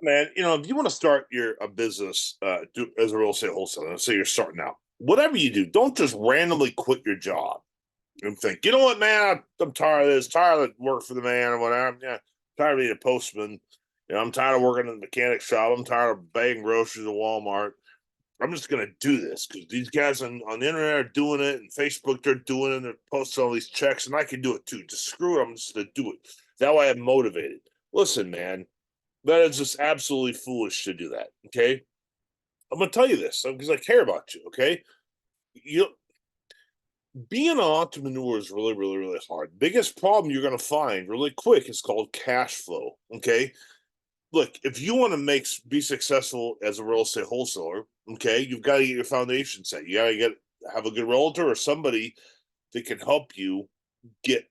Man, if you want to start a business as a real estate wholesaler, let's say you're starting out, whatever you do, don't just randomly quit your job and think, you know what, man, I'm tired of this, tired of work for the man or whatever. Yeah, tired of being a postman. I'm tired of working in the mechanic shop. I'm tired of bagging groceries at Walmart. I'm just gonna do this because these guys on the internet are doing it, and Facebook they're doing it, and they're posting all these checks, and I can do it too. Just screw it. I'm just gonna do it. That way I'm motivated. Listen, man, that is just absolutely foolish to do that. Okay. I'm gonna tell you this because I care about you. Okay. You being an entrepreneur is really, really, really hard. Biggest problem you're gonna find really quick is called cash flow. Okay. Look, if you want to be successful as a real estate wholesaler, okay, you've got to get your foundation set. You got to have a good realtor or somebody that can help you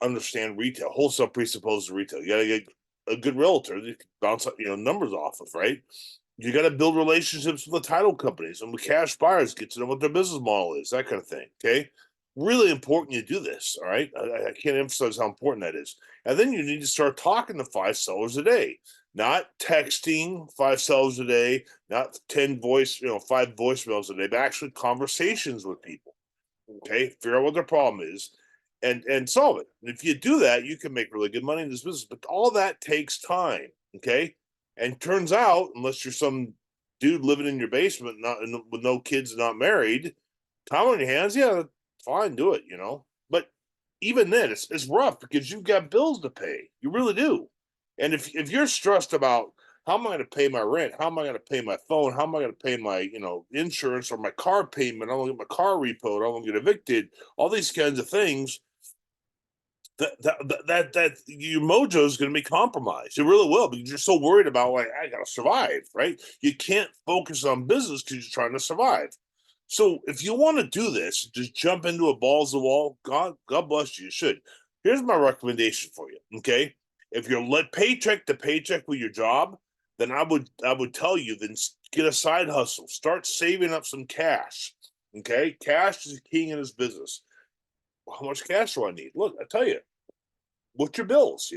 understand retail. Wholesale presupposes retail. You got to get a good realtor that you can bounce numbers off of, right? You got to build relationships with the title companies and with cash buyers, get to know what their business model is, that kind of thing. Okay, really important you do this. All right, I can't emphasize how important that is. And then you need to start talking to 5 sellers a day, not texting 5 sellers a day, not 5 voicemails a day, but actually conversations with people. Okay, figure out what their problem is, and solve it. And if you do that, you can make really good money in this business. But all that takes time. Okay, and turns out, unless you're some dude living in your basement, not with no kids, not married, time on your hands, yeah, fine, do it. But even then, it's rough because you've got bills to pay. You really do. And if you're stressed about how am I going to pay my rent? How am I going to pay my phone? How am I going to pay my insurance or my car payment? I want to get my car repoed. I want to get evicted. All these kinds of things. That your mojo is going to be compromised. It really will because you're so worried about like I got to survive, right? You can't focus on business because you're trying to survive. So if you want to do this, just jump into a balls of the wall. God bless you. You should. Here's my recommendation for you. Okay, if you're let paycheck to paycheck with your job, then I would tell you then get a side hustle. Start saving up some cash. Okay, cash is king in this business. How much cash do I need? Look, I tell you, what's your bills?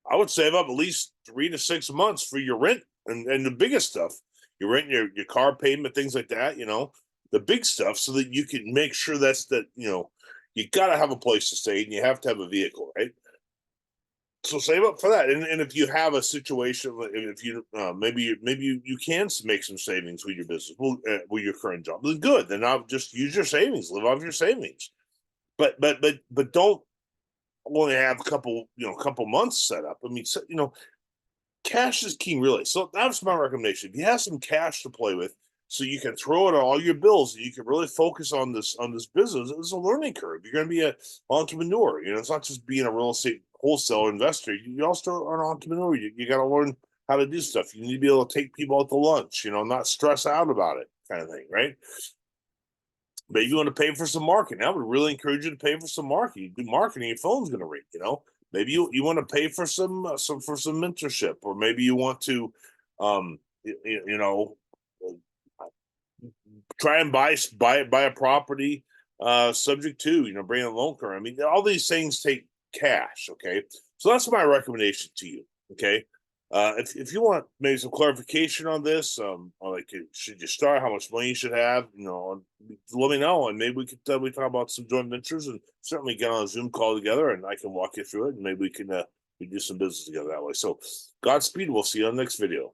I would save up at least 3 to 6 months for your rent and the biggest stuff. Your rent, your car payment, things like that, the big stuff so that you can make sure you got to have a place to stay and you have to have a vehicle, right? So save up for that. And if you have a situation, if you maybe you can make some savings with your business, with your current job, then good. Then I'll just use your savings, live off your savings. But don't only have a couple months set up. I mean, cash is king, really. So that's my recommendation. If you have some cash to play with, so you can throw it on all your bills, and you can really focus on this business. It's a learning curve. You're going to be an entrepreneur. It's not just being a real estate wholesaler investor. You also are an entrepreneur. You got to learn how to do stuff. You need to be able to take people out to lunch. Not stress out about it, kind of thing, right? Maybe you want to pay for some marketing. I would really encourage you to pay for some marketing. Do marketing, your phone's going to ring. Maybe you want to pay for some mentorship, or maybe you want to, try and buy a property, subject to bring a loan current. I mean, all these things take cash. Okay, so that's my recommendation to you. Okay, if you want maybe some clarification on this, or like should you start, how much money you should have, let me know, and maybe we talk about some joint ventures, and certainly get on a Zoom call together, and I can walk you through it, and maybe we can we do some business together that way. So, Godspeed. We'll see you on the next video.